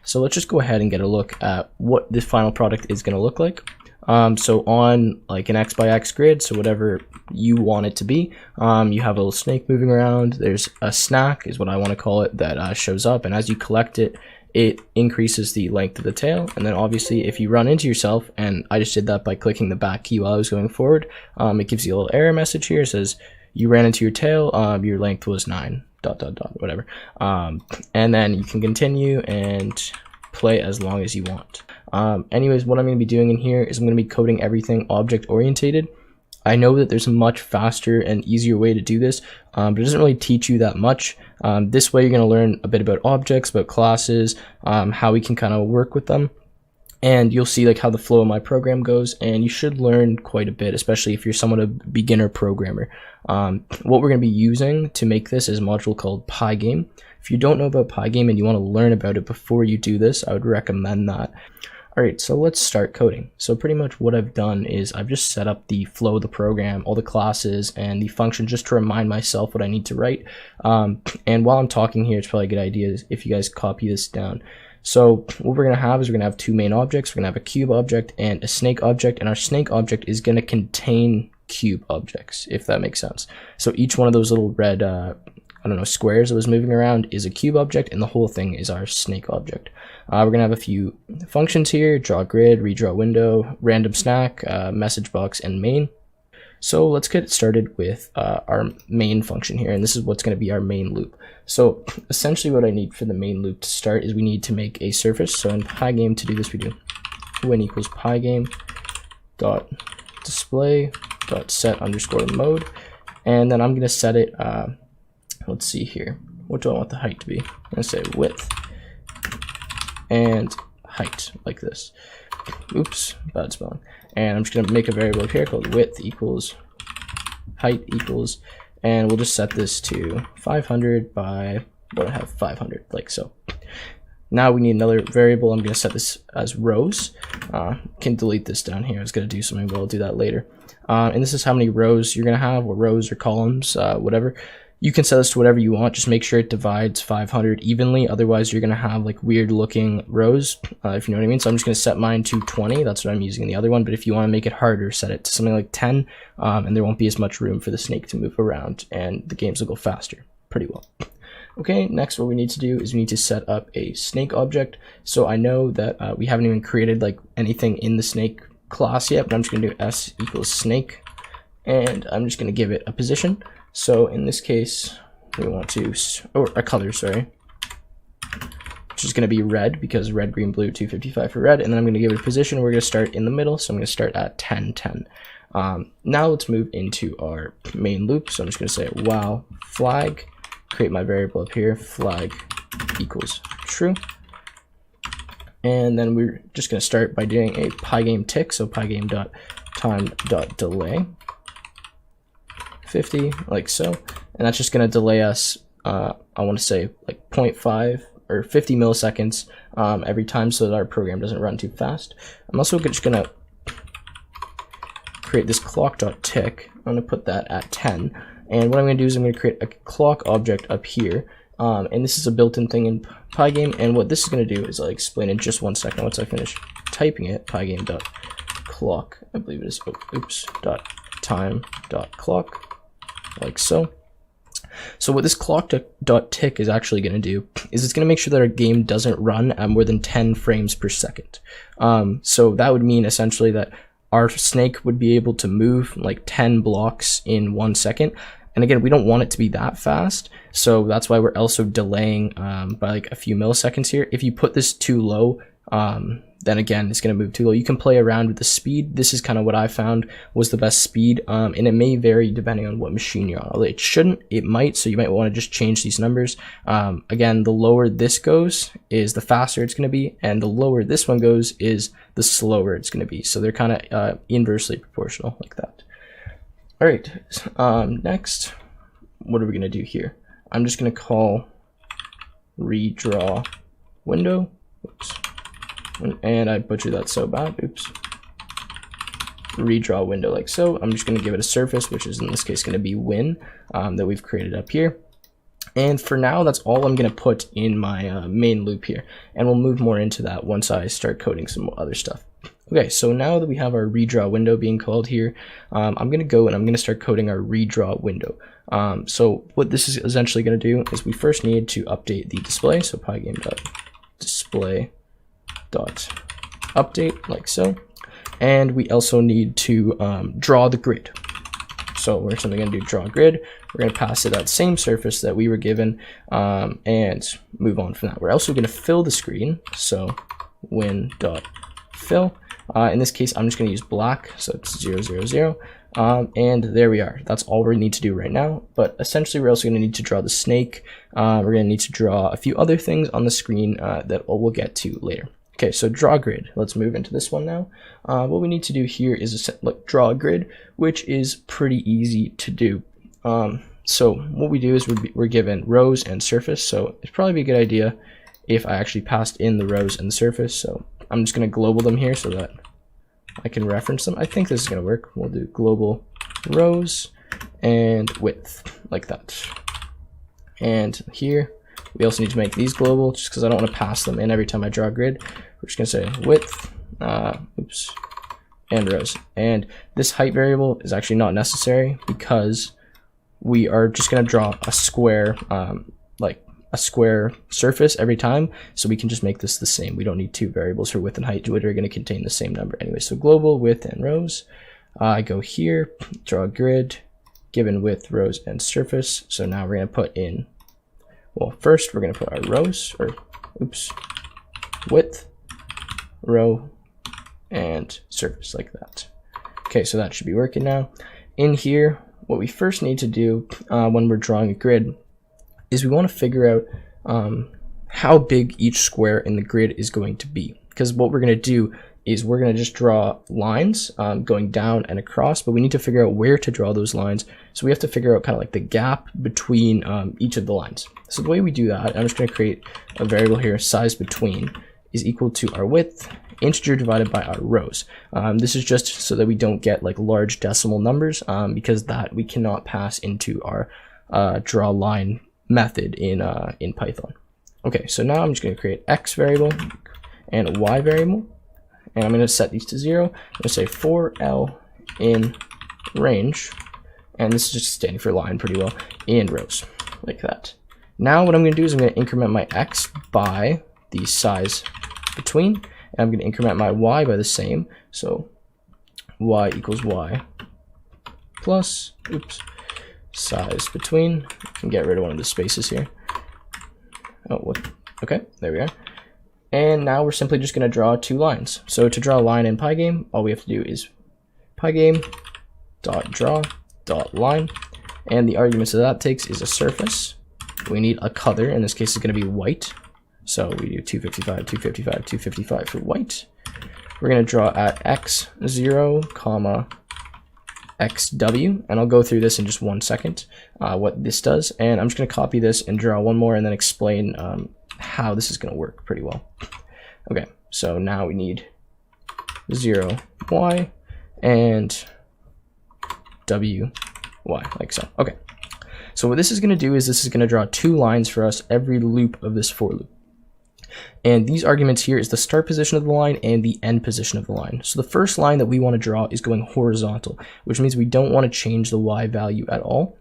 So let's just go ahead and get a look at what this final product is going to look like. So on like an X by X grid, so whatever you want it to be, you have a little snake moving around. There's a snack, is what I want to call it, that shows up, and as you collect it, it increases the length of the tail. And then obviously if you run into yourself, and I just did that by clicking the back key while I was going forward, it gives you a little error message here. It says you ran into your tail, your length was 9 ... whatever, and then you can continue and play as long as you want. Anyways, what I'm going to be doing in here is I'm going to be coding everything object orientated. I know that there's a much faster and easier way to do this, but it doesn't really teach you that much. This way you're going to learn a bit about objects, about classes, how we can kind of work with them, and you'll see like how the flow of my program goes, and you should learn quite a bit, especially if you're somewhat a beginner programmer. What we're going to be using to make this is a module called Pygame. If you don't know about Pygame and you want to learn about it before you do this, I would recommend that. Alright, so let's start coding. So pretty much what I've done is I've just set up the flow of the program, all the classes and the function, just to remind myself what I need to write. And while I'm talking here, it's probably a good idea if you guys copy this down. So what we're going to have is we're going to have two main objects. We're going to have a cube object and a snake object, and our snake object is going to contain cube objects, if that makes sense. So each one of those little red squares that was moving around is a cube object, and the whole thing is our snake object. We're gonna have a few functions here: draw grid, redraw window, random snack, message box, and main. So let's get started with our main function here, and this is what's going to be our main loop. So essentially what I need for the main loop to start is we need to make a surface. So in Pygame, to do this, we do when equals Pygame dot display dot set underscore mode, and then I'm going to set it, let's see here, what do I want the height to be? I'm going to say width and height, like this. Oops, bad spelling. And I'm just going to make a variable here called width equals height equals, and we'll just set this to 500 by what I have, 500, like so. Now we need another variable. I'm going to set this as rows. Can delete this down here. I was going to do something, but I'll do that later. And this is how many rows you're going to have, or rows or columns, whatever. You can set this to whatever you want. Just make sure it divides 500 evenly. Otherwise, you're going to have like weird looking rows, if you know what I mean. So I'm just going to set mine to 20. That's what I'm using in the other one. But if you want to make it harder, set it to something like 10, and there won't be as much room for the snake to move around, and the games will go faster pretty well. Okay, next what we need to do is we need to set up a snake object. So I know that we haven't even created like anything in the snake class yet, but I'm just going to do s equals snake, and I'm just going to give it a position. So in this case, we want to, or a color, sorry, which is going to be red, because red, green, blue, 255 for red. And then I'm going to give it a position. We're going to start in the middle. So I'm going to start at 10, 10. Now let's move into our main loop. So I'm just going to say while flag, create my variable up here, flag equals true. And then we're just going to start by doing a Pygame tick. So pygame.time.delay 50, like so, and that's just going to delay us, I want to say like 0.5 or 50 milliseconds every time, so that our program doesn't run too fast. I'm also just going to create this clock.tick. I'm going to put that at 10, and what I'm going to do is I'm going to create a clock object up here, and this is a built-in thing in Pygame, and what this is going to do is I'll explain in just 1 second once I finish typing it. Pygame.clock, I believe it is, oops, .time.clock, like so. So what this clock.tick is actually going to do is it's going to make sure that our game doesn't run at more than 10 frames per second. So that would mean essentially that our snake would be able to move like 10 blocks in 1 second. And again, we don't want it to be that fast, so that's why we're also delaying by like a few milliseconds here. If you put this too low, then again, it's going to move too low. You can play around with the speed. This is kind of what I found was the best speed, and it may vary depending on what machine you're on. Although it shouldn't, it might, so you might want to just change these numbers. Again, the lower this goes is the faster it's going to be, and the lower this one goes is the slower it's going to be. So they're kind of inversely proportional, like that. All right, next, what are we going to do here? I'm just going to call redraw window. Oops. And I butchered that so bad. Oops. redraw window like so. I'm just going to give it a surface, which is in this case going to be win that we've created up here. And for now, that's all I'm going to put in my main loop here. And we'll move more into that once I start coding some other stuff. Okay, so now that we have our redraw window being called here, I'm going to go and I'm going to start coding our redraw window. So what this is essentially going to do is we first need to update the display. So pygame.display.update like so. And we also need to draw the grid. So we're simply going to do draw grid. We're going to pass it that same surface that we were given and move on from that. We're also going to fill the screen. So win.fill. In this case, I'm just going to use black. So it's 0, 0, 0. And there we are. That's all we need to do right now. But essentially, we're also going to need to draw the snake. We're going to need to draw a few other things on the screen that we'll get to later. Okay, so draw grid. Let's move into this one now. What we need to do here is draw a grid, which is pretty easy to do. So what we do is we're given rows and surface. So it'd probably be a good idea if I actually passed in the rows and the surface. So I'm just going to global them here so that I can reference them. I think this is going to work. We'll do global rows and width like that. And here we also need to make these global just because I don't want to pass them in every time I draw a grid. We're just going to say width, and rows. And this height variable is actually not necessary because we are just going to draw a square, like a square surface every time. So we can just make this the same. We don't need two variables for width and height, which are going to contain the same number anyway. So global, width, and rows. I go here, draw a grid, given width, rows, and surface. So now we're going to put in, well, first we're going to put our rows, or width, row, and surface like that. Okay, so that should be working now. In here, what we first need to do when we're drawing a grid is we want to figure out how big each square in the grid is going to be. Because what we're going to do is we're going to just draw lines going down and across, but we need to figure out where to draw those lines. So we have to figure out kind of like the gap between each of the lines. So the way we do that, I'm just going to create a variable here, size between is equal to our width, integer divided by our rows. This is just so that we don't get like large decimal numbers because that we cannot pass into our draw line method in Python. Okay, so now I'm just going to create x variable and a y variable, and I'm going to set these to 0. I'm going to say for L in range, and this is just standing for line pretty well, in rows, like that. Now what I'm going to do is I'm going to increment my x by the size between, and I'm going to increment my y by the same. So y equals y plus, size between. I can get rid of one of the spaces here. Oh, what? Okay, there we are. And now we're simply just going to draw two lines. So to draw a line in Pygame, all we have to do is pygame.draw.line, and the arguments that that takes is a surface. We need a color. In this case, it's going to be white. So we do 255, 255, 255 for white. We're going to draw at x0, xw, and I'll go through this in just 1 second, what this does. And I'm just going to copy this and draw one more and then explain how this is going to work pretty well. Okay, so now we need 0, y, and w, y, like so. Okay, so what this is going to do is this is going to draw two lines for us every loop of this for loop. And these arguments here is the start position of the line and the end position of the line. So the first line that we want to draw is going horizontal, which means we don't want to change the y value at all.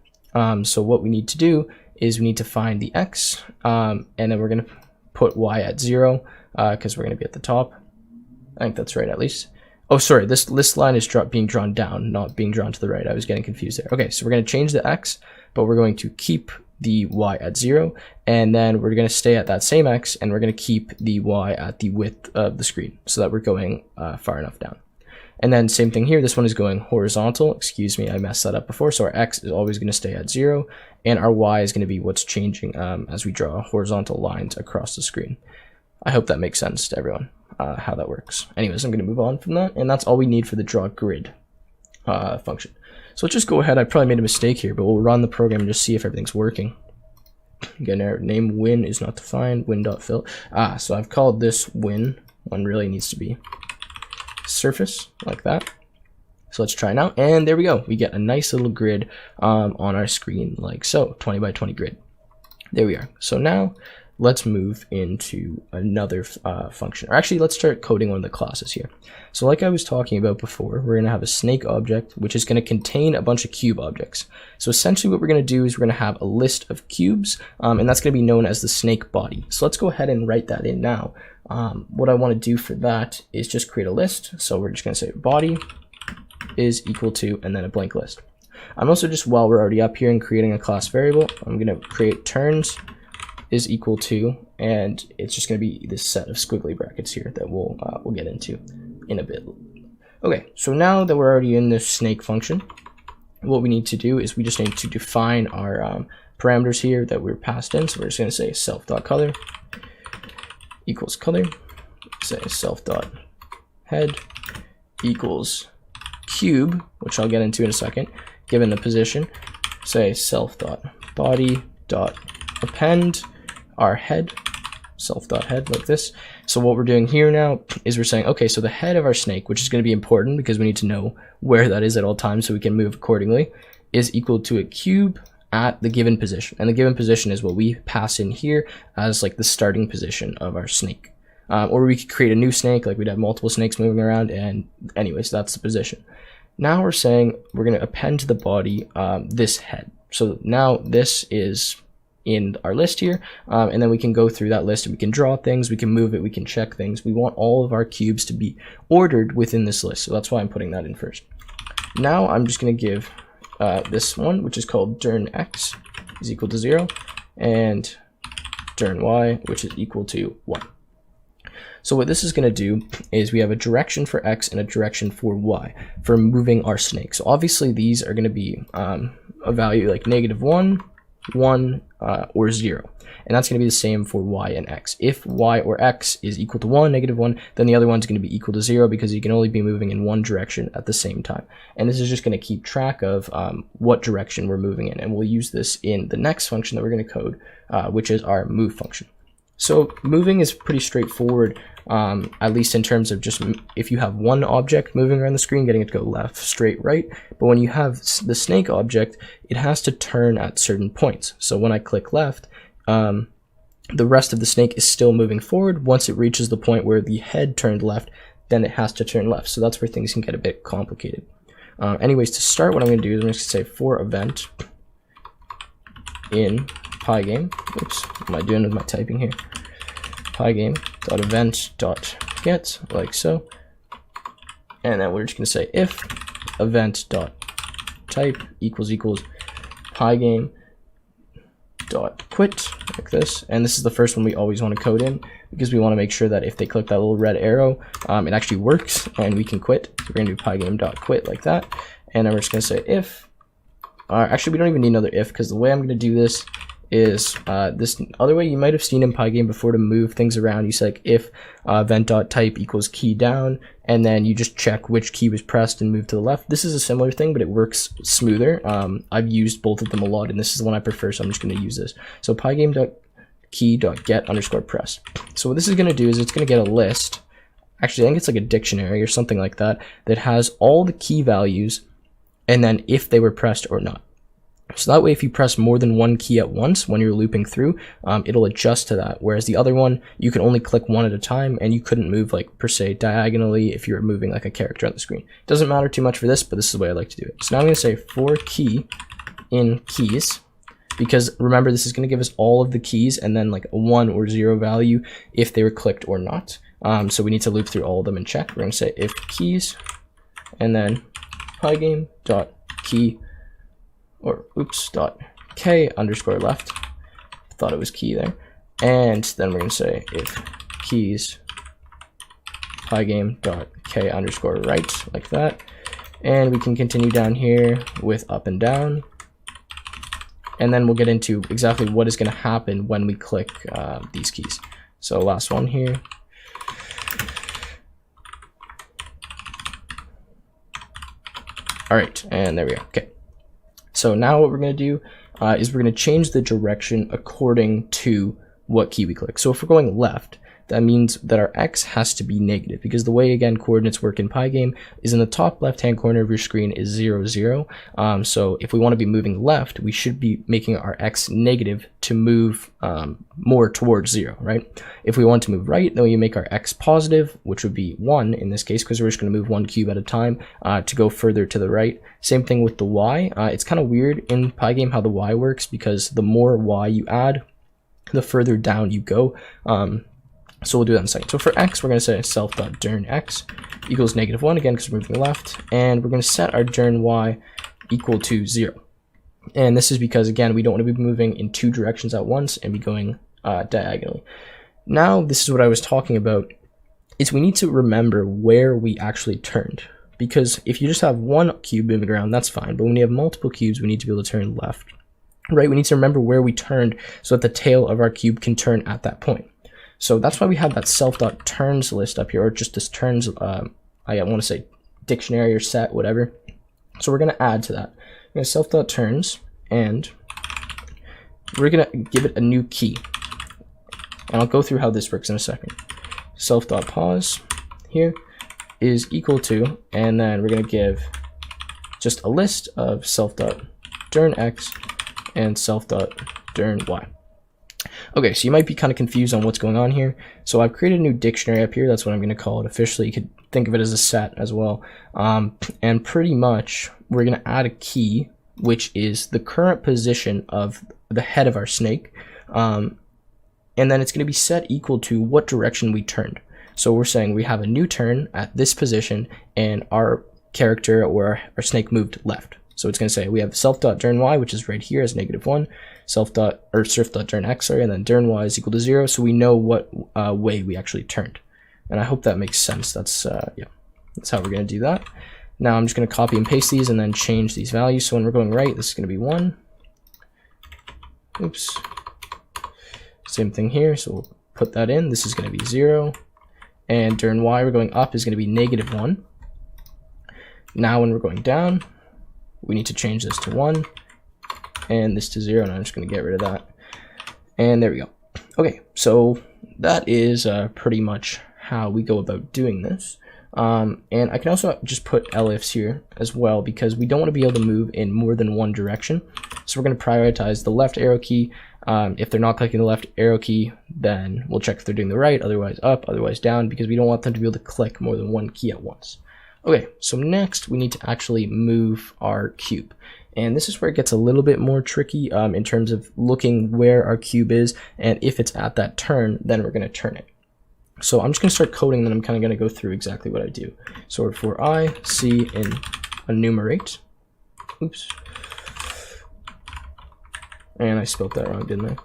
So what we need to do is we need to find the x, and then we're going to put y at 0 because we're going to be at the top. I think that's right, at least. Oh, sorry, this line is being drawn down, not being drawn to the right. I was getting confused there. Okay, so we're going to change the x, but we're going to keep the y at 0, and then we're going to stay at that same x, and we're going to keep the y at the width of the screen so that we're going far enough down. And then same thing here, this one is going horizontal. Excuse me, I messed that up before. So our x is always going to stay at 0, and our y is going to be what's changing as we draw horizontal lines across the screen. I hope that makes sense to everyone, how that works. Anyways, I'm going to move on from that, and that's all we need for the draw grid function. So let's just go ahead. I probably made a mistake here, but we'll run the program and just see if everything's working. Again, our name win is not defined, win.fill. So I've called this win. One really needs to be surface, like that. So let's try now, and there we go. We get a nice little grid on our screen like so, 20 by 20 grid. There we are. So now let's move into another function, or actually let's start coding one of the classes here. So like I was talking about before, we're going to have a snake object which is going to contain a bunch of cube objects. So essentially what we're going to do is we're going to have a list of cubes, and that's going to be known as the snake body. So let's go ahead and write that in now. What I want to do for that is just create a list. So we're just going to say body is equal to, and then a blank list. I'm also, just while we're already up here and creating a class variable, I'm going to create turns is equal to, and it's just going to be this set of squiggly brackets here that we'll get into in a bit. Okay, so now that we're already in this snake function, what we need to do is we just need to define our parameters here that we're passed in. So we're just going to say self.color equals color, say self.head equals cube, which I'll get into in a second, given the position. Say self.body.append our head, self.head, like this. So what we're doing here now is we're saying, okay, so the head of our snake, which is going to be important because we need to know where that is at all times so we can move accordingly, is equal to a cube at the given position. And the given position is what we pass in here as like the starting position of our snake. Or we could create a new snake, like we'd have multiple snakes moving around, and anyways, that's the position. Now we're saying we're going to append to the body this head. So now this is in our list here, and then we can go through that list and we can draw things, we can move it, we can check things. We want all of our cubes to be ordered within this list, so that's why I'm putting that in first. Now I'm just going to give this one, which is called dirn x is equal to 0, and dirn y, which is equal to 1. So what this is going to do is we have a direction for x and a direction for y for moving our snake. So obviously these are going to be a value like -1, 1, or 0. And that's going to be the same for y and x. If y or x is equal to 1, -1, then the other one's going to be equal to 0 because you can only be moving in one direction at the same time. And this is just going to keep track of what direction we're moving in. And we'll use this in the next function that we're going to code, which is our move function. So moving is pretty straightforward, at least in terms of just if you have one object moving around the screen, getting it to go left, straight, right. But when you have the snake object, it has to turn at certain points. So when I click left, the rest of the snake is still moving forward. Once it reaches the point where the head turned left, then it has to turn left. So that's where things can get a bit complicated. Anyways, to start, what I'm going to do is I'm going to say for event in Pygame. Oops, what am I doing with my typing here? Pygame.event.get, like so. And then we're just going to say if event.type equals Pygame.quit, like this. And this is the first one we always want to code in because we want to make sure that if they click that little red arrow, it actually works and we can quit. So we're going to do Pygame.quit like that. And then we're just going to say if, actually we don't even need another if, because the way I'm going to do this is this other way you might have seen in Pygame before to move things around. You say like if event.type equals key down, and then you just check which key was pressed and move to the left. This is a similar thing, but it works smoother. I've used both of them a lot, and this is the one I prefer, so I'm just going to use this. So pygame.key.get_pressed. So what this is going to do is it's going to get a list. Actually, I think it's like a dictionary or something like that that has all the key values, and then if they were pressed or not. So that way, if you press more than one key at once when you're looping through, it'll adjust to that. Whereas the other one, you can only click one at a time, and you couldn't move like per se diagonally if you were moving like a character on the screen. It doesn't matter too much for this, but this is the way I like to do it. So now I'm going to say for key in keys, because remember this is going to give us all of the keys and then like a 1 or 0 value if they were clicked or not. So we need to loop through all of them and check. We're going to say if keys, and then pygame.key, or oops, .k underscore left. Thought it was key there. And then we're going to say if keys pygame.k underscore right, like that. And we can continue down here with up and down. And then we'll get into exactly what is going to happen when we click these keys. So last one here. All right, and there we go. Okay. So now what we're going to do is we're going to change the direction according to what key we click. So if we're going left, that means that our x has to be negative, because the way, again, coordinates work in Pygame is in the top left-hand corner of your screen is 0, 0. So if we want to be moving left, we should be making our x negative to move more towards 0, right? If we want to move right, then we make our x positive, which would be 1 in this case, because we're just going to move 1 cube at a time to go further to the right. Same thing with the y. It's kind of weird in Pygame how the y works, because the more y you add, the further down you go. So we'll do that in a second. So for x, we're going to say self.dirn x equals -1, again, because we're moving left. And we're going to set our dirn y equal to 0. And this is because, again, we don't want to be moving in 2 directions at once and be going diagonally. Now, this is what I was talking about, is we need to remember where we actually turned. Because if you just have 1 cube moving around, that's fine. But when you have multiple cubes, we need to be able to turn left. Right, we need to remember where we turned so that the tail of our cube can turn at that point. So that's why we have that self.turns list up here, or just this turns, I want to say dictionary or set, whatever. So we're going to add to that. We're going to self.turns, and we're going to give it a new key. And I'll go through how this works in a second. Self.pause here is equal to, and then we're going to give just a list of self.dirn x and self.dirn y. Okay, so you might be kind of confused on what's going on here. So I've created a new dictionary up here. That's what I'm going to call it officially. You could think of it as a set as well. And pretty much we're going to add a key, which is the current position of the head of our snake. And then it's going to be set equal to what direction we turned. So we're saying we have a new turn at this position, and our character or our snake moved left. So it's going to say we have self.dirn y, which is right here as -1, surf.dirn x, and then dirn y is equal to 0. So we know what way we actually turned. And I hope that makes sense. That's yeah, that's how we're going to do that. Now I'm just going to copy and paste these and then change these values. So when we're going right, this is going to be 1. Oops. Same thing here. So we'll put that in. This is going to be 0. And dirn y, we're going up, is going to be -1. Now when we're going down, we need to change this to 1 and this to 0, and I'm just going to get rid of that. And there we go. Okay, so that is pretty much how we go about doing this. And I can also just put elifs here as well, because we don't want to be able to move in more than 1 direction. So we're going to prioritize the left arrow key. If they're not clicking the left arrow key, then we'll check if they're doing the right, otherwise up, otherwise down, because we don't want them to be able to click more than 1 key at once. Okay, so next we need to actually move our cube. And this is where it gets a little bit more tricky in terms of looking where our cube is, and if it's at that turn, then we're going to turn it. So I'm just going to start coding, and then I'm kind of going to go through exactly what I do. So for I, C, and enumerate. Oops. And I spelled that wrong, didn't I?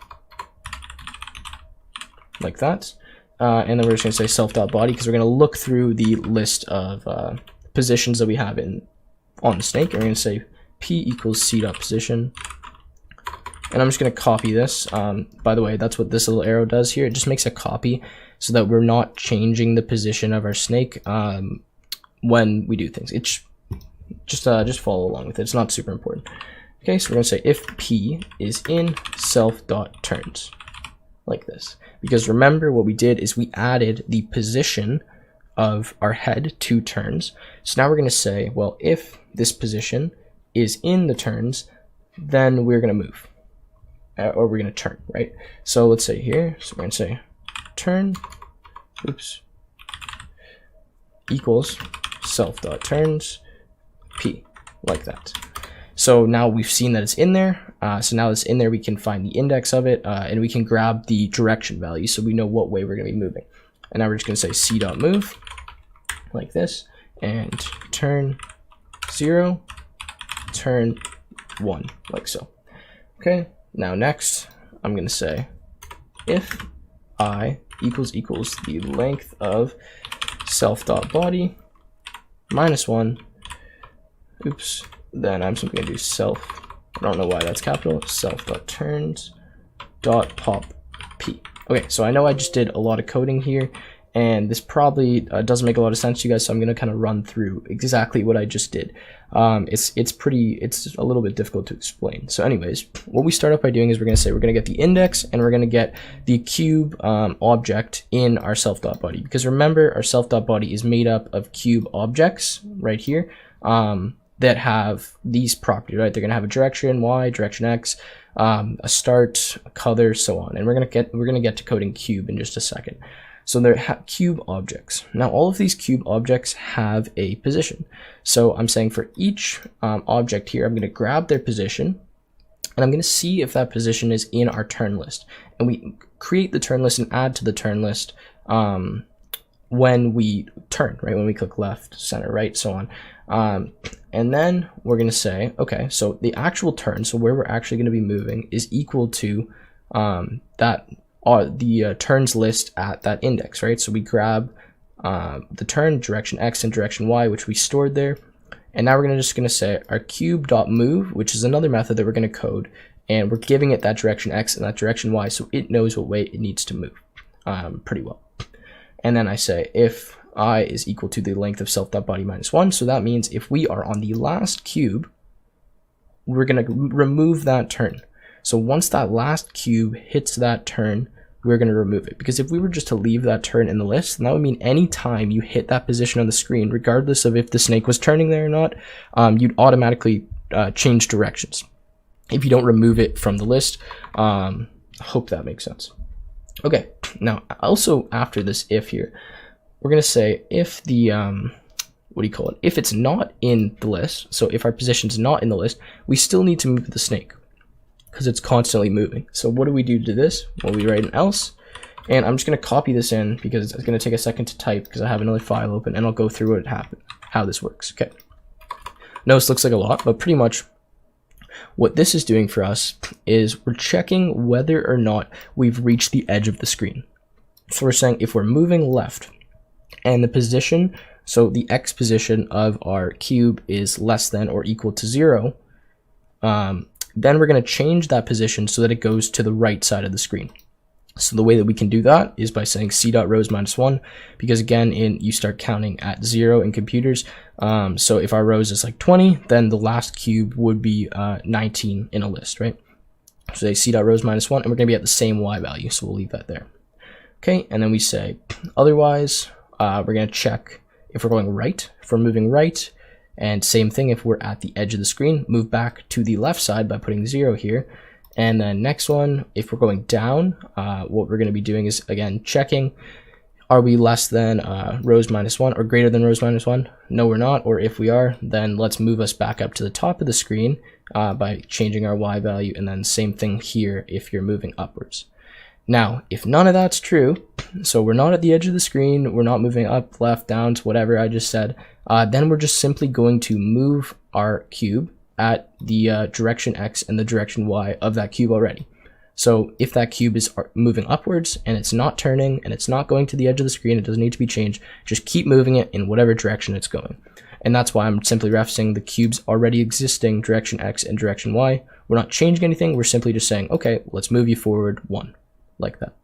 Like that. And then we're just going to say self.body, because we're going to look through the list of positions that we have on the snake. And we're going to say p equals c.position. And I'm just going to copy this. By the way, that's what this little arrow does here. It just makes a copy so that we're not changing the position of our snake when we do things. It's just follow along with it. It's not super important. Okay, so we're going to say if p is in self.turns, like this. Because remember, what we did is we added the position of our head 2 turns. So now we're going to say, well, if this position is in the turns, then we're going to move. Or we're going to turn, right? So let's say here, so we're going to say turn, oops, equals self.turns p, like that. So now we've seen that it's in there. So now it's in there, we can find the index of it, and we can grab the direction value so we know what way we're going to be moving. And now we're just going to say c.move, like this, and turn 0, turn 1, like so. Okay, now next, I'm going to say if I equals the length of self.body -1, oops, then I'm simply going to do self, I don't know why that's capital, self.turns.pop p. Okay, so I know I just did a lot of coding here, and this probably doesn't make a lot of sense to you guys, so I'm going to kind of run through exactly what I just did. It's a little bit difficult to explain. So anyways, what we start off by doing is we're going to say we're going to get the index, and we're going to get the cube object in our self.body, because remember, our self.body is made up of cube objects right here that have these properties, right? They're going to have a direction y, direction x, a start, a color, so on. And we're going to get to coding cube in just a second. So they're cube objects. Now all of these cube objects have a position. So I'm saying for each object here, I'm going to grab their position, and I'm going to see if that position is in our turn list. And we create the turn list and add to the turn list when we turn, right? When we click left, center, right, so on. And then we're going to say, okay, so the actual turn, so where we're actually going to be moving, is equal to the turns list at that index, right? So we grab the turn, direction x and direction y, which we stored there. And now we're just going to say our cube.move, which is another method that we're going to code, and we're giving it that direction x and that direction y, so it knows what way it needs to move pretty well. And then I say if I is equal to the length of self.body minus 1, so that means if we are on the last cube, we're going to remove that turn. So once that last cube hits that turn, we're going to remove it, because if we were just to leave that turn in the list, then that would mean any time you hit that position on the screen, regardless of if the snake was turning there or not, you'd automatically change directions if you don't remove it from the list. Hope that makes sense. Okay, now also after this if here, we're going to say if the if it's not in the list, so if our position's not in the list, we still need to move the snake, because it's constantly moving. So what do we do to this? Well, we write an else, and I'm just going to copy this in because it's going to take a second to type because I have another file open, and I'll go through what happened, how this works. Okay. Now this looks like a lot, but pretty much what this is doing for us is we're checking whether or not we've reached the edge of the screen. So we're saying if we're moving left and the position, so the x position of our cube is less than or equal to 0, then we're going to change that position so that it goes to the right side of the screen. So the way that we can do that is by saying c.rows minus 1, because again, you start counting at 0 in computers. So if our rows is like 20, then the last cube would be 19 in a list, right? So say c.rows minus 1, and we're going to be at the same y value, so we'll leave that there. Okay, and then we say otherwise, we're going to check if we're going right, if we're moving right, and same thing if we're at the edge of the screen, move back to the left side by putting 0 here. And then next one, if we're going down, what we're going to be doing is, again, checking, are we less than rows minus 1 or greater than rows minus 1? No, we're not. Or if we are, then let's move us back up to the top of the screen by changing our y value. And then same thing here if you're moving upwards. Now, if none of that's true, so we're not at the edge of the screen, we're not moving up, left, down to whatever I just said, then we're just simply going to move our cube at the direction x and the direction y of that cube already. So if that cube is moving upwards and it's not turning and it's not going to the edge of the screen, it doesn't need to be changed, just keep moving it in whatever direction it's going. And that's why I'm simply referencing the cube's already existing direction x and direction y. We're not changing anything, we're simply just saying, okay, let's move you forward 1, like that.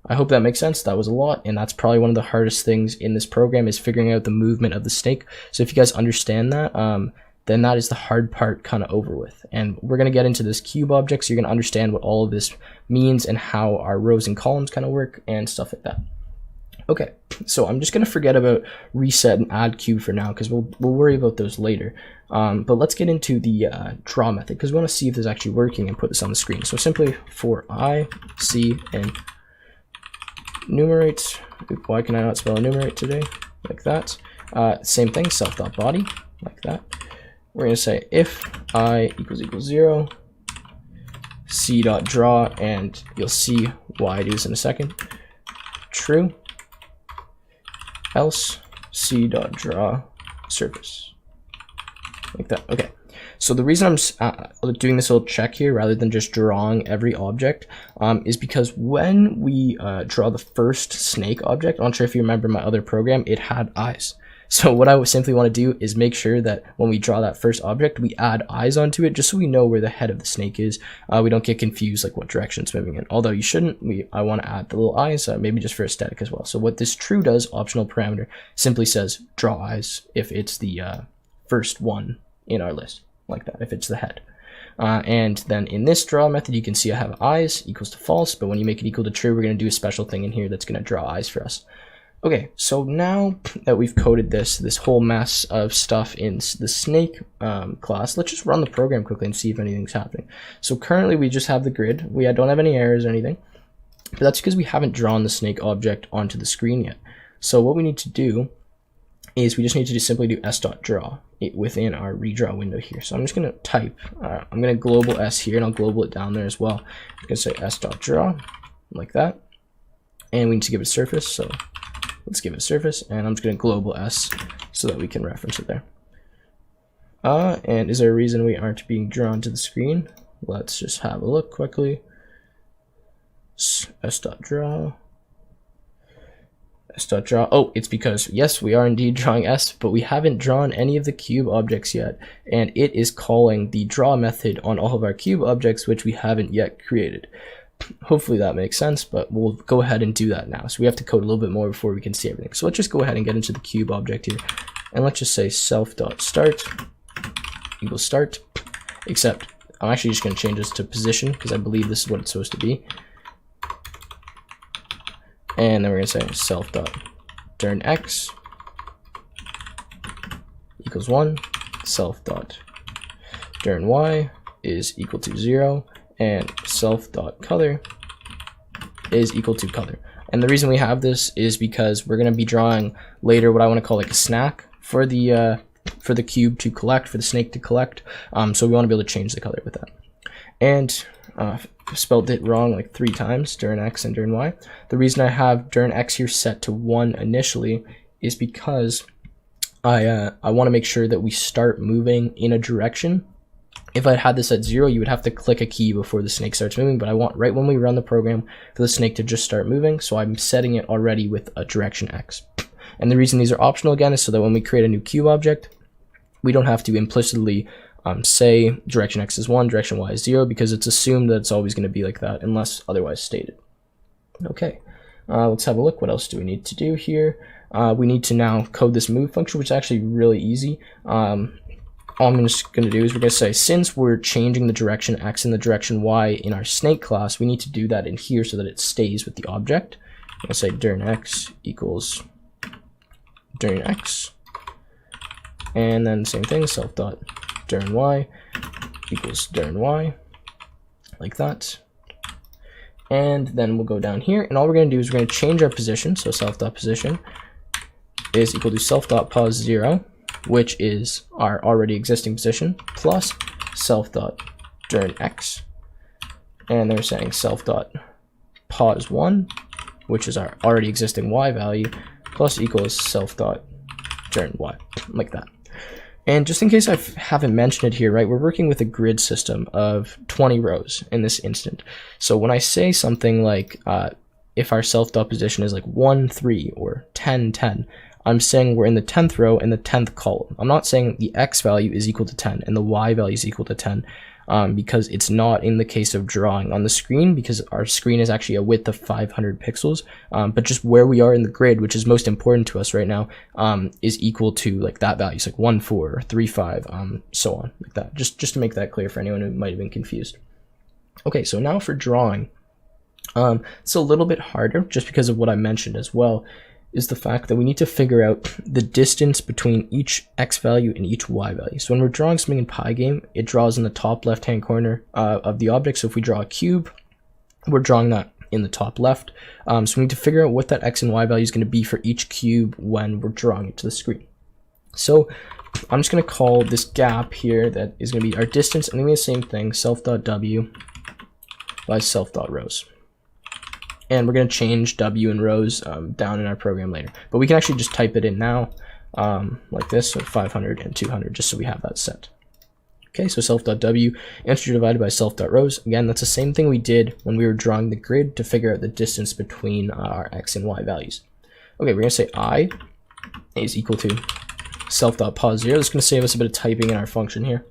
I hope that makes sense. That was a lot, and that's probably one of the hardest things in this program is figuring out the movement of the snake. So if you guys understand that, then that is the hard part kind of over with. And we're going to get into this cube object, so you're going to understand what all of this means and how our rows and columns kind of work and stuff like that. Okay, so I'm just going to forget about reset and add cube for now because we'll worry about those later. But let's get into the draw method because we want to see if this is actually working and put this on the screen. So simply for I, C, and enumerate. Why can I not spell enumerate today? Like that. Same thing, self.body, like that. We're going to say if I equals 0, c.draw, and you'll see why it is in a second. True. Else c.draw surface, like that. Okay, so the reason I'm doing this little check here rather than just drawing every object is because when we draw the first snake object, I'm not sure if you remember my other program, it had eyes. So what I would simply want to do is make sure that when we draw that first object, we add eyes onto it, just so we know where the head of the snake is. We don't get confused like what direction it's moving in. Although you shouldn't, I want to add the little eyes, maybe just for aesthetic as well. So what this true does, optional parameter, simply says draw eyes if it's the first one in our list, like that, if it's the head. And then in this draw method, you can see I have eyes equals to false, but when you make it equal to true, we're going to do a special thing in here that's going to draw eyes for us. Okay, so now that we've coded this whole mess of stuff in the snake class, let's just run the program quickly and see if anything's happening. So currently we just have the grid. We don't have any errors or anything, but that's because we haven't drawn the snake object onto the screen yet. So what we need to do is we just need to simply do s.draw within our redraw window here. So I'm just going to type, I'm going to global s here, and I'll global it down there as well. I'm going to say s.draw like that, and we need to give it a surface. So let's give it a surface, and I'm just going to global s so that we can reference it there. And is there a reason we aren't being drawn to the screen? Let's just have a look quickly. S.draw. S.draw. Oh, it's because, yes, we are indeed drawing S, but we haven't drawn any of the cube objects yet, and it is calling the draw method on all of our cube objects, which we haven't yet created. Hopefully that makes sense, but we'll go ahead and do that now. So we have to code a little bit more before we can see everything. So let's just go ahead and get into the cube object here, and let's just say self.start equals start, except I'm actually just going to change this to position because I believe this is what it's supposed to be. And then we're going to say self.turnX equals 1, self.turnY is equal to 0, and self.color is equal to color. And the reason we have this is because we're going to be drawing later what I want to call like a snack for the cube to collect, for the snake to collect. So we want to be able to change the color with that. And spelled it wrong like 3 times during X and during Y. The reason I have during X here set to 1 initially is because I want to make sure that we start moving in a direction. If I had this at 0, you would have to click a key before the snake starts moving, but I want right when we run the program for the snake to just start moving, so I'm setting it already with a direction X. And the reason these are optional again is so that when we create a new cube object, we don't have to implicitly say direction X is 1, direction Y is 0, because it's assumed that it's always going to be like that unless otherwise stated. Okay, let's have a look. What else do we need to do here? We need to now code this move function, which is actually really easy. All I'm just going to do is we're going to say, since we're changing the direction X and the direction Y in our snake class, we need to do that in here so that it stays with the object. I'm going to say during X equals during X, and then same thing, self.during Y equals during Y, like that. And then we'll go down here, and all we're going to do is we're going to change our position. So self.position is equal to self.pos 0, which is our already existing position, plus self.during X. And they're saying self.pos 1, which is our already existing Y value, plus equals self.during Y, like that. And just in case I haven't mentioned it here, right, we're working with a grid system of 20 rows in this instant. So when I say something like, if our self.position is like 1, 3, or 10, 10, I'm saying we're in the 10th row in the 10th column. I'm not saying the X value is equal to 10 and the Y value is equal to 10, because it's not in the case of drawing on the screen, because our screen is actually a width of 500 pixels, but just where we are in the grid, which is most important to us right now, is equal to like that value. It's like 1, 4, or 3, 5, so on, like that. Just to make that clear for anyone who might have been confused. Okay, so now for drawing, it's a little bit harder just because of what I mentioned as well, is the fact that we need to figure out the distance between each X value and each Y value. So when we're drawing something in Pygame, it draws in the top left-hand corner of the object. So if we draw a cube, we're drawing that in the top left. So we need to figure out what that X and Y value is going to be for each cube when we're drawing it to the screen. So I'm just going to call this gap here that is going to be our distance, and then we do the same thing, self.w by self.rows. And we're going to change W and rows down in our program later. But we can actually just type it in now, like this, so 500 and 200, just so we have that set. Okay, so self.w, integer divided by self.rows. Again, that's the same thing we did when we were drawing the grid to figure out the distance between our X and Y values. Okay, we're going to say I is equal to self.pos0. This is going to save us a bit of typing in our function here,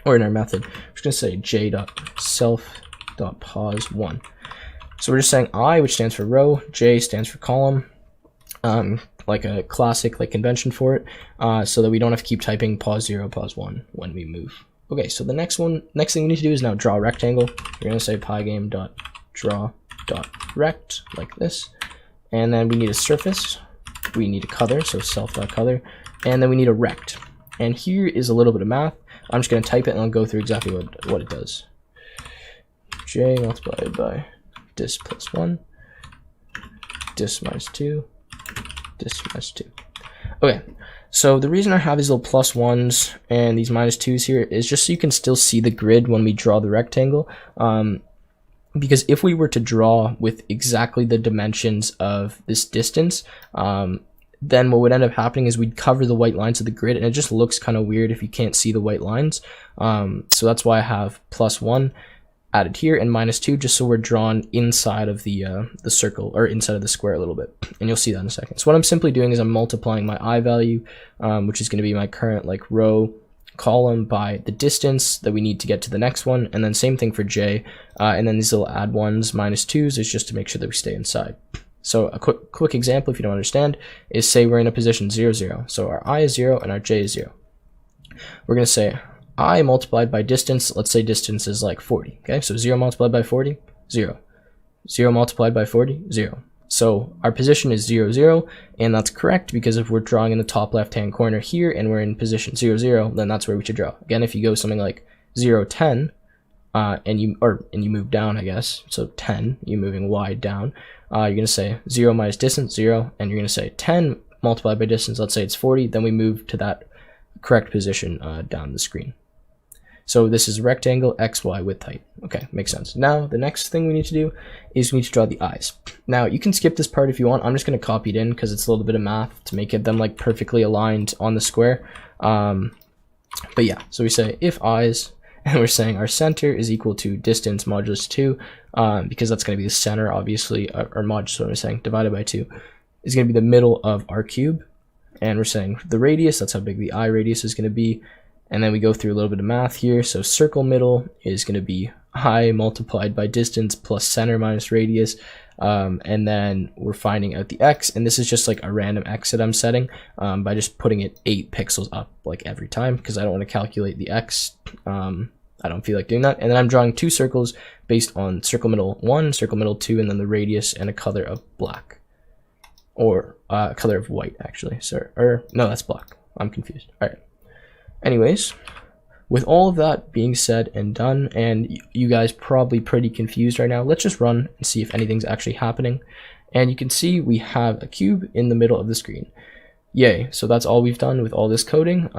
or in our method. We're just going to say j.self.pos1. So we're just saying I, which stands for row, j stands for column, like a classic convention for it, so that we don't have to keep typing pos0, pos1 when we move. Okay, so the next thing we need to do is now draw a rectangle. We're going to say pygame.draw.rect like this, and then we need a surface. We need a color, so self.color, and then we need a rect. And here is a little bit of math. I'm just going to type it and I'll go through exactly what it does. J multiplied by dis plus 1, dis minus 2, dis minus 2. Okay, so the reason I have these little plus 1s and these minus 2s here is just so you can still see the grid when we draw the rectangle. Because if we were to draw with exactly the dimensions of this distance, then what would end up happening is we'd cover the white lines of the grid, and it just looks kind of weird if you can't see the white lines. So that's why I have plus 1 added here and minus 2, just so we're drawn inside of the circle, or inside of the square a little bit, and you'll see that in a second. So what I'm simply doing is I'm multiplying my I value, which is going to be my current row column, by the distance that we need to get to the next one, and then same thing for j, and then these little add 1s, minus 2s is just to make sure that we stay inside. So a quick example, if you don't understand, is say we're in a position 0, 0. So our I is 0 and our j is 0. We're going to say I multiplied by distance. Let's say distance is like 40. Okay, so 0 multiplied by 40, 0. 0 multiplied by 40, 0. So our position is 0, 0, and that's correct because if we're drawing in the top left-hand corner here and we're in position 0, 0, then that's where we should draw. Again, if you go something like 0, 10, and you move down, I guess, so 10, you're moving wide down, you're going to say 0 minus distance, 0, and you're going to say 10 multiplied by distance, let's say it's 40, then we move to that correct position down the screen. So this is rectangle XY width height. Okay, makes sense. Now the next thing we need to do is we need to draw the eyes. Now you can skip this part if you want. I'm just going to copy it in because it's a little bit of math to make them perfectly aligned on the square. But yeah, so we say if eyes, and we're saying our center is equal to distance modulus 2, because that's going to be the center, obviously, or modulus, what we're saying, divided by 2, is going to be the middle of our cube. And we're saying the radius, that's how big the eye radius is going to be. And then we go through a little bit of math here. So circle middle is going to be I multiplied by distance plus center minus radius. And then we're finding out the x. And this is just a random x that I'm setting by just putting it 8 pixels up every time because I don't want to calculate the x. I don't feel like doing that. And then I'm drawing 2 circles based on circle middle 1, circle middle 2, and then the radius and a color of black. Or a color of white, actually. Sorry. Or no, that's black. I'm confused. All right. Anyways, with all of that being said and done, and you guys probably pretty confused right now, let's just run and see if anything's actually happening. And you can see we have a cube in the middle of the screen. Yay, so that's all we've done with all this coding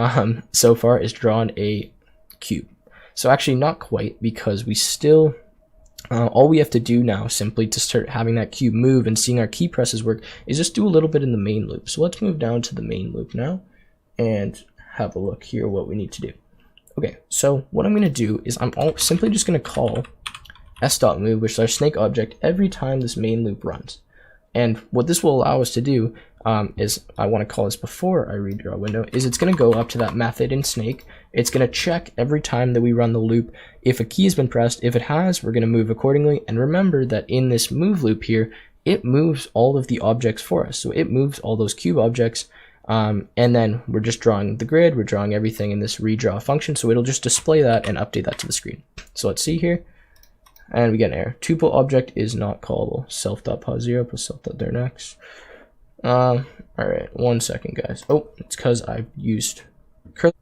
so far, is drawn a cube. So actually not quite, because we still, all we have to do now simply to start having that cube move and seeing our key presses work is just do a little bit in the main loop. So let's move down to the main loop now and have a look here what we need to do. Okay, so what I'm going to do is I'm simply just going to call s.move, which is our snake object, every time this main loop runs. And what this will allow us to do is, I want to call this before I redraw window, is it's going to go up to that method in snake. It's going to check every time that we run the loop if a key has been pressed. If it has, we're going to move accordingly. And remember that in this move loop here, it moves all of the objects for us. So it moves all those cube objects. And then we're just drawing the grid, we're drawing everything in this redraw function, so it'll just display that and update that to the screen. So let's see here, and we get an error. Tuple object is not callable. Self.pos0 plus self.thereNext. Alright, 1 second, guys. Oh, it's because I've used curly.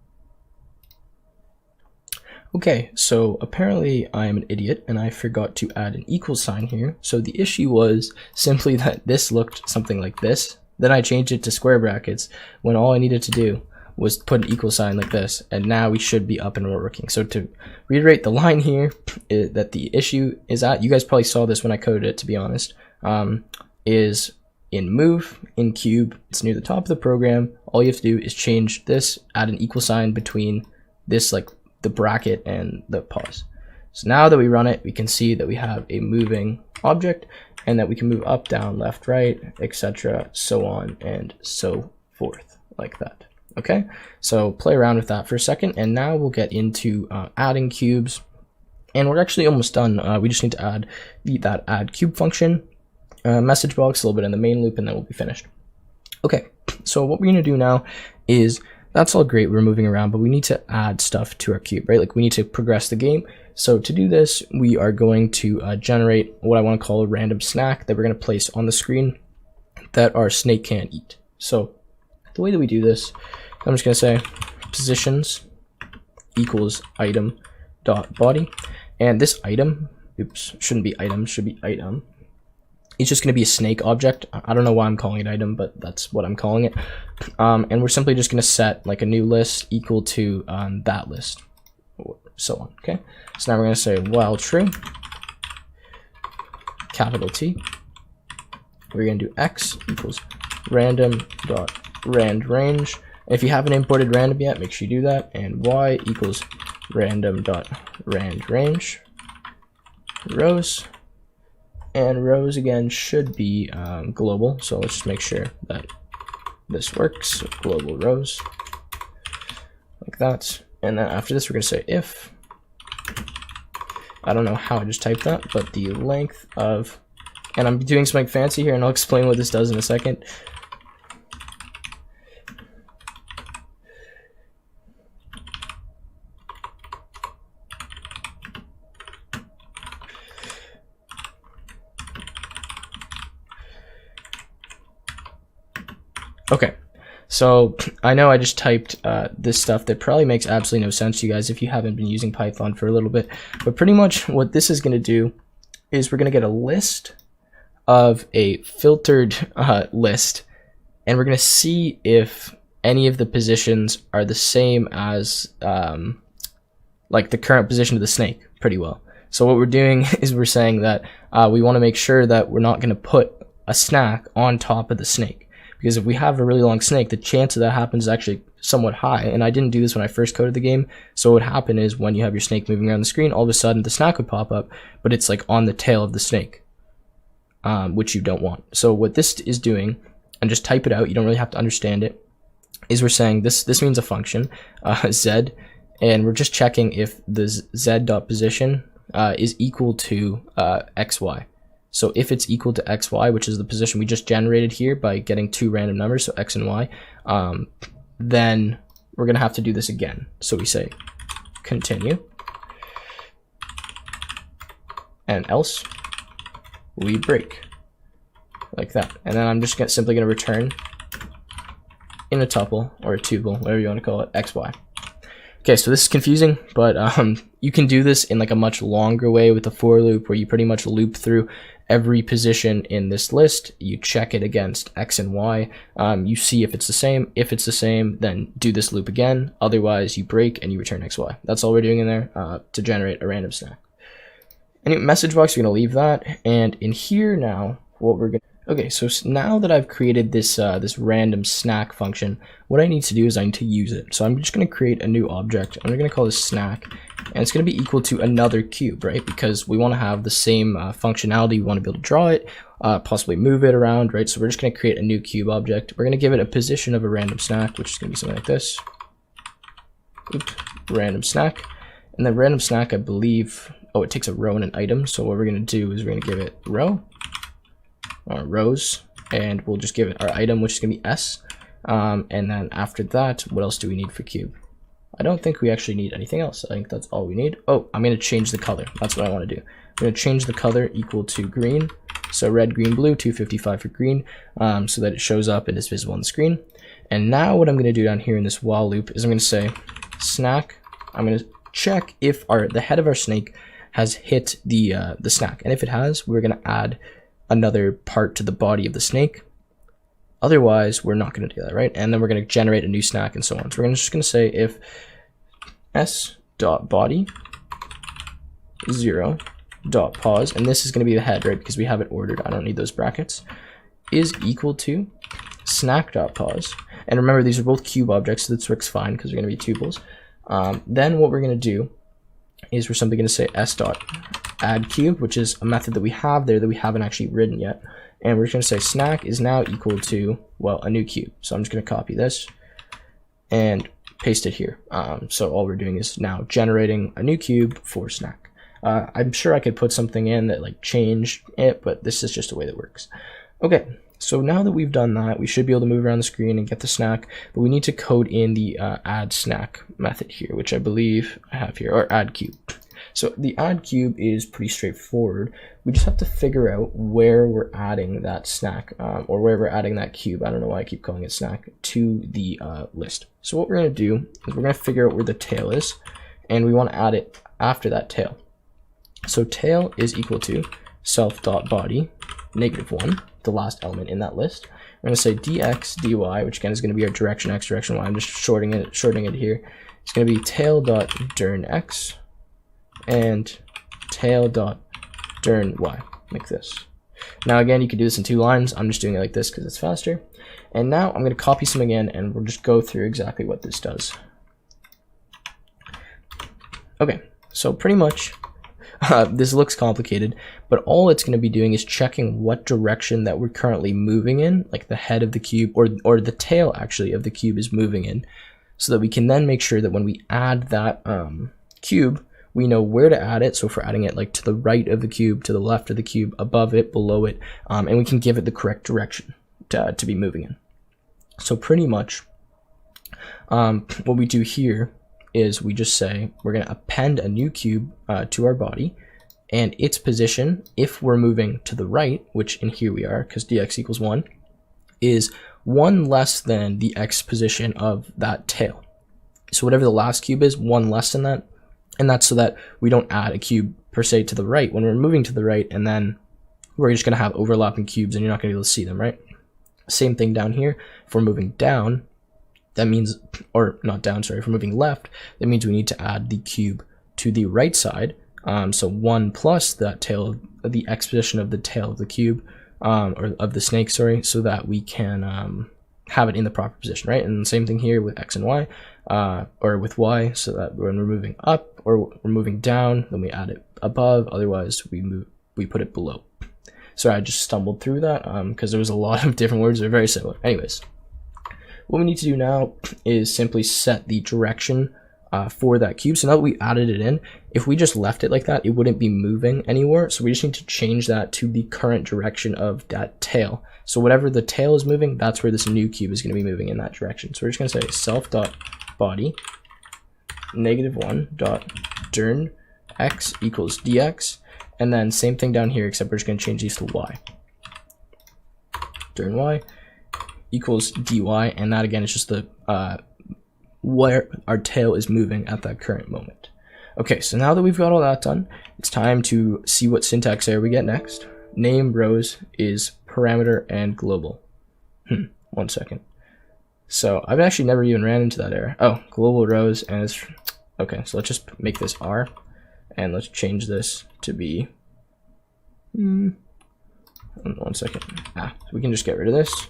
Okay, so apparently I am an idiot and I forgot to add an equal sign here. So the issue was simply that this looked something like this. Then I changed it to square brackets when all I needed to do was put an equal sign like this, and now we should be up and working. So to reiterate the line here, that the issue is at, you guys probably saw this when I coded it, to be honest, is in move, in cube, it's near the top of the program. All you have to do is change this, add an equal sign between this, the bracket and the pause. So now that we run it, we can see that we have a moving object, and that we can move up, down, left, right, etc., so on and so forth. like that. Okay, so play around with that for a second, and now we'll get into adding cubes. And we're actually almost done. We just need to add that add cube function, message box, a little bit in the main loop, and then we'll be finished. Okay, so what we're gonna do now is, that's all great, we're moving around, but we need to add stuff to our cube, right? Like we need to progress the game. So to do this, we are going to generate what I want to call a random snack that we're going to place on the screen that our snake can't eat. So the way that we do this, I'm just going to say positions equals item dot body, and this item, oops, shouldn't be item, should be item. It's just going to be a snake object. I don't know why I'm calling it item, but that's what I'm calling it. And we're simply just going to set like a new list equal to that list, so on. Okay, so now we're going to say while true, capital T, we're going to do x equals random dot rand range. If you haven't imported random yet, make sure you do that. And y equals random dot rand range rows. And rows again should be global, so let's just make sure that this works. So global rows, like that. And then after this, we're going to say if, I don't know how I just typed that, but the length of, and I'm doing something fancy here, and I'll explain what this does in a second. Okay, so I know I just typed this stuff that probably makes absolutely no sense to you guys if you haven't been using Python for a little bit, but pretty much what this is going to do is we're going to get a list of a filtered list, and we're going to see if any of the positions are the same as like the current position of the snake pretty well. So what we're doing is we're saying that we want to make sure that we're not going to put a snack on top of the snake. Because if we have a really long snake, the chance of that happens is actually somewhat high. And I didn't do this when I first coded the game. So what would happen is when you have your snake moving around the screen, all of a sudden the snack would pop up, but it's like on the tail of the snake, which you don't want. So what this is doing, and just type it out, you don't really have to understand it, is we're saying this means a function, z, and we're just checking if the z.position is equal to xy. So if it's equal to xy, which is the position we just generated here by getting two random numbers, so x and y, then we're going to have to do this again. So we say continue, and else we break, like that. And then I'm just simply going to return in a tuple or a tuple, whatever you want to call it, xy. Okay, so this is confusing, but you can do this in like a much longer way with a for loop, where you pretty much loop through every position in this list. You check it against x and y. You see if it's the same. If it's the same, then do this loop again. Otherwise, you break and you return xy. That's all we're doing in there to generate a random snack. Anyway, message box, we're going to leave that. And in here now, what we're going to... Okay, so now that I've created this this random snack function, what I need to do is I need to use it. So I'm just going to create a new object. I'm going to call this snack, and it's going to be equal to another cube, right? Because we want to have the same functionality. We want to be able to draw it, possibly move it around, right? So we're just going to create a new cube object. We're going to give it a position of a random snack, which is going to be something like this. Oops, random snack. And then random snack, I believe, oh, it takes a row and an item. So what we're going to do is we're going to give it row, or rows, and we'll just give it our item, which is going to be s. And then after that, what else do we need for cube? I don't think we actually need anything else. I think that's all we need. Oh, I'm going to change the color. That's what I want to do. I'm going to change the color equal to green. So red, green, blue, 255 for green, so that it shows up and is visible on the screen. And now what I'm going to do down here in this while loop is I'm going to say snack. I'm going to check if the head of our snake has hit the snack. And if it has, we're going to add another part to the body of the snake. Otherwise, we're not going to do that, right? And then we're going to generate a new snack and so on. So we're just going to say if s.body 0.pause, and this is going to be the head, right? Because we have it ordered. I don't need those brackets. Is equal to snack.pause. And remember, these are both cube objects, so this works fine because they're going to be tuples. Then what we're going to do is we're simply going to say s.addCube, which is a method that we have there that we haven't actually written yet. And we're just going to say snack is now equal to, well, a new cube. So I'm just going to copy this, and paste it here. So all we're doing is now generating a new cube for snack. I'm sure I could put something in that like changed it, but this is just a way that works. Okay, so now that we've done that, we should be able to move around the screen and get the snack, but we need to code in the add snack method here, which I believe I have here, or add cube. So the add cube is pretty straightforward. We just have to figure out where we're adding that snack, or where we're adding that cube. I don't know why I keep calling it snack, to the list. So what we're going to do is we're going to figure out where the tail is, and we want to add it after that tail. So tail is equal to self.body -1, the last element in that list. We're going to say dx dy, which again is going to be our direction x, direction y. I'm just shortening it here. It's going to be tail.dirnx and tail.dirny, like this. Now again, you can do this in 2 lines. I'm just doing it like this because it's faster. And now I'm going to copy some again, and we'll just go through exactly what this does. Okay, so pretty much this looks complicated, but all it's going to be doing is checking what direction that we're currently moving in, like the head of the cube, or the tail actually of the cube is moving in, so that we can then make sure that when we add that cube, we know where to add it. So if we're adding it like to the right of the cube, to the left of the cube, above it, below it, and we can give it the correct direction to be moving in. So pretty much what we do here is we just say we're going to append a new cube to our body, and its position, if we're moving to the right, which in here we are because dx equals 1, is 1 less than the x position of that tail. So whatever the last cube is, 1 less than that, and that's so that we don't add a cube per se to the right when we're moving to the right, and then we're just going to have overlapping cubes and you're not going to be able to see them, right? Same thing down here. If we're moving down, that means, or not down, sorry, if we're moving left, that means we need to add the cube to the right side. So 1 plus that tail, the x position of the tail of the cube, or of the snake, sorry, so that we can have it in the proper position, right? And the same thing here with x and y, or with y, so that when we're moving up or we're moving down, then we add it above, otherwise we put it below. Sorry, I just stumbled through that because there was a lot of different words that are very similar. Anyways. What we need to do now is simply set the direction for that cube. So now that we added it in, if we just left it like that, it wouldn't be moving anywhere. So we just need to change that to the current direction of that tail. So whatever the tail is moving, that's where this new cube is going to be moving in that direction. So we're just going to say self.body -1.dirn x equals dx. And then same thing down here, except we're just going to change these to y. Dirn y equals dy, and that again is just the where our tail is moving at that current moment. Okay, so now that we've got all that done, it's time to see what syntax error we get next. Name rows is parameter and global. 1 second. So I've actually never even ran into that error. Oh, global rows, and it's okay. So let's just make this R, and let's change this to be 1 second. So we can just get rid of this.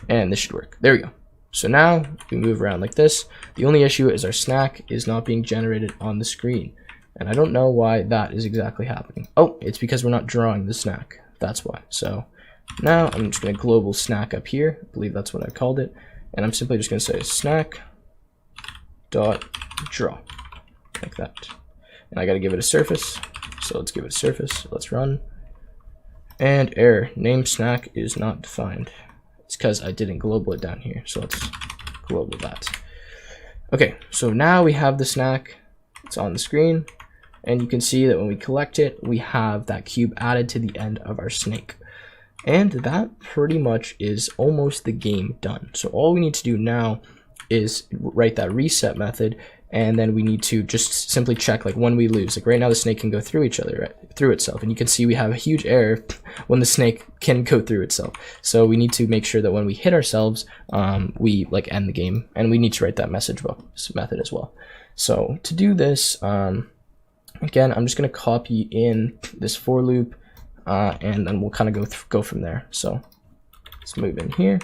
And this should work. There we go. So now we move around like this. The only issue is our snack is not being generated on the screen. And I don't know why that is exactly happening. Oh, it's because we're not drawing the snack. That's why. So now I'm just going to global snack up here. I believe that's what I called it. And I'm simply just going to say snack dot draw, like that. And I got to give it a surface. So let's give it a surface. Let's run. And error, name snack is not defined. It's because I didn't global it down here. So let's global that. Okay, so now we have the snack. It's on the screen. And you can see that when we collect it, we have that cube added to the end of our snake. And that pretty much is almost the game done. So all we need to do now is write that reset method, and then we need to just simply check like when we lose. Like right now the snake can go through each other, right? Through itself, and you can see we have a huge error when the snake can go through itself. So we need to make sure that when we hit ourselves, we like end the game, and we need to write that message method as well. So to do this, again, I'm just going to copy in this for loop, and then we'll kind of go from there. So let's move in here.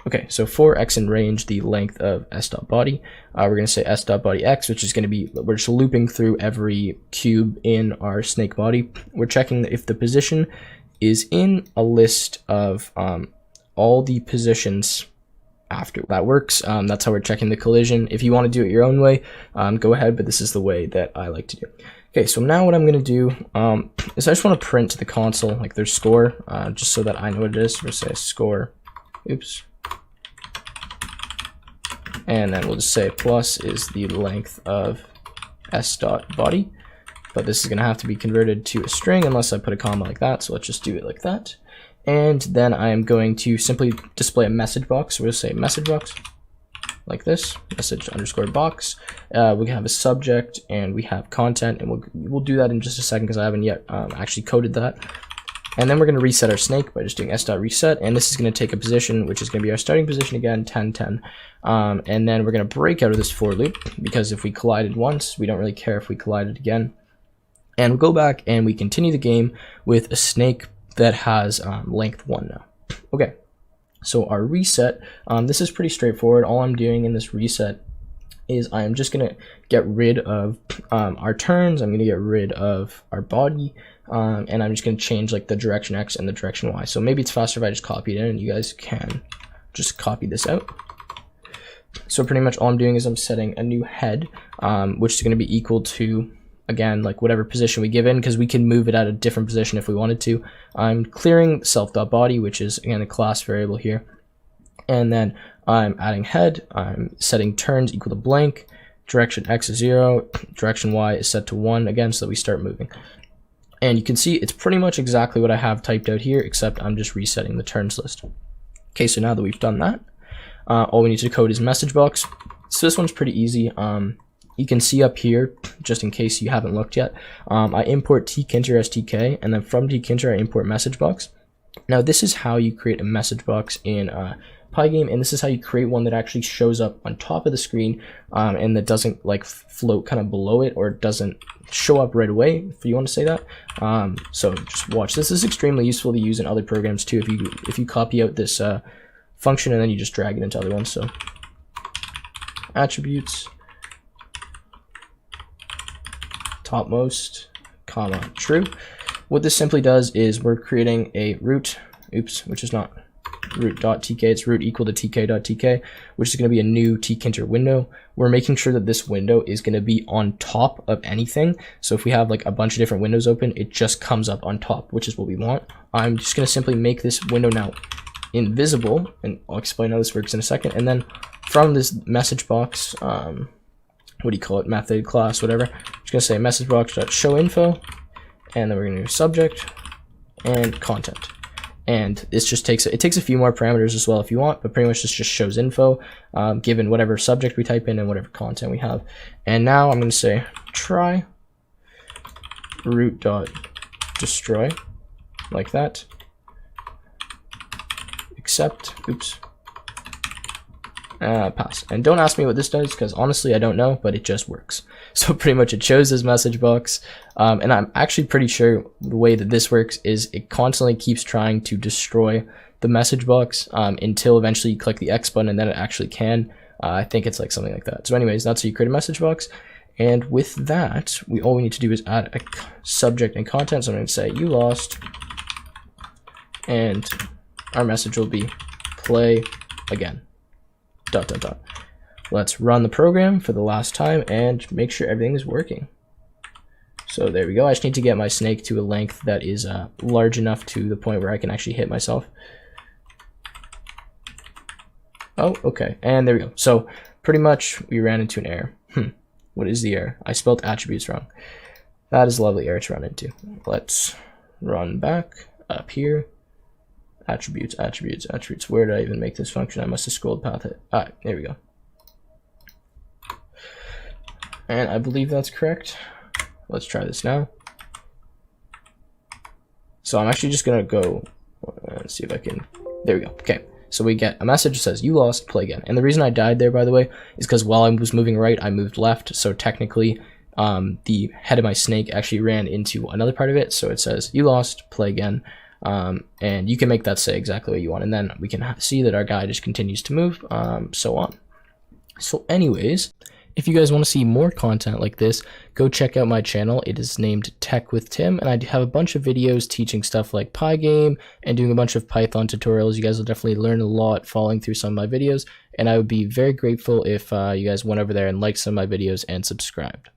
Okay, so for x in range, the length of s.body, we're going to say s.body x, which is going to be, we're just looping through every cube in our snake body. We're checking if the position is in a list of all the positions after. That works. That's how we're checking the collision. If you want to do it your own way, go ahead, but this is the way that I like to do. Okay, so now what I'm going to do is I just want to print to the console like their score, just so that I know what it is. We'll say score, oops, and then we'll just say plus is the length of s.body, but this is going to have to be converted to a string unless I put a comma like that, so let's just do it like that. And then I am going to simply display a message box. We'll say message box like this, message underscore box. We have a subject and we have content, and we'll do that in just a second because I haven't yet actually coded that. And then we're going to reset our snake by just doing s.reset, and this is going to take a position, which is going to be our starting position again, 10, 10. And then we're going to break out of this for loop, because if we collided once, we don't really care if we collided again. And we'll go back and we continue the game with a snake that has length 1 now. Okay, so our reset, this is pretty straightforward. All I'm doing in this reset is I'm just going to get rid of our turns. I'm going to get rid of our body, and I'm just going to change like the direction X and the direction Y. So maybe it's faster if I just copy it in, and you guys can just copy this out. So pretty much all I'm doing is I'm setting a new head, which is going to be equal to, again, like whatever position we give in, because we can move it at a different position if we wanted to. I'm clearing self.body, which is again a class variable here, and then I'm adding head. I'm setting turns equal to blank, direction X is 0, direction Y is set to 1 again, so that we start moving. And you can see it's pretty much exactly what I have typed out here, except I'm just resetting the turns list. Okay, so now that we've done that, all we need to code is message box. So this one's pretty easy. You can see up here, just in case you haven't looked yet, I import tkinter stk, and then from tkinter I import message box. Now this is how you create a message box in Pygame, and this is how you create one that actually shows up on top of the screen, and that doesn't like float kind of below it, or doesn't show up right away, if you want to say that. So just watch. This is extremely useful to use in other programs too, if you copy out this function and then you just drag it into other ones. So attributes, topmost, comma, true. What this simply does is we're creating a root, oops, which is not root.tk, it's root equal to tk.tk, which is going to be a new tkinter window. We're making sure that this window is going to be on top of anything. So if we have like a bunch of different windows open, it just comes up on top, which is what we want. I'm just going to simply make this window now invisible, and I'll explain how this works in a second. And then from this message box, what do you call it, method, class, whatever, I'm just going to say message box.showInfo, and then we're going to do subject and content. And this just takes a few more parameters as well if you want, but pretty much this just shows info given whatever subject we type in and whatever content we have. And now I'm going to say try root.destroy, like that, except, oops, pass. And don't ask me what this does, because honestly I don't know, but it just works. So pretty much it shows this message box, and I'm actually pretty sure the way that this works is it constantly keeps trying to destroy the message box until eventually you click the X button, and then it actually can. I think it's like something like that. So anyways, that's how you create a message box. And with that, all we need to do is add a subject and content. So I'm going to say you lost, and our message will be play again. ... Let's run the program for the last time and make sure everything is working. So there we go. I just need to get my snake to a length that is large enough to the point where I can actually hit myself. Oh, okay, and there we go. So pretty much we ran into an error. What is the error? I spelled attributes wrong. That is a lovely error to run into. Let's run back up here. Attributes, attributes, attributes. Where did I even make this function? I must have scrolled past it. Alright, there we go. And I believe that's correct. Let's try this now. So I'm actually just gonna go let's see if I can. There we go. Okay, so we get a message that says you lost, play again. And the reason I died there, by the way, is because while I was moving right, I moved left. So technically the head of my snake actually ran into another part of it. So it says you lost, play again. And you can make that say exactly what you want, and then we can see that our guy just continues to move, so on. So anyways, if you guys want to see more content like this, go check out my channel. It is named Tech with Tim, and I have a bunch of videos teaching stuff like Pygame and doing a bunch of Python tutorials. You guys will definitely learn a lot following through some of my videos, and I would be very grateful if you guys went over there and liked some of my videos and subscribed.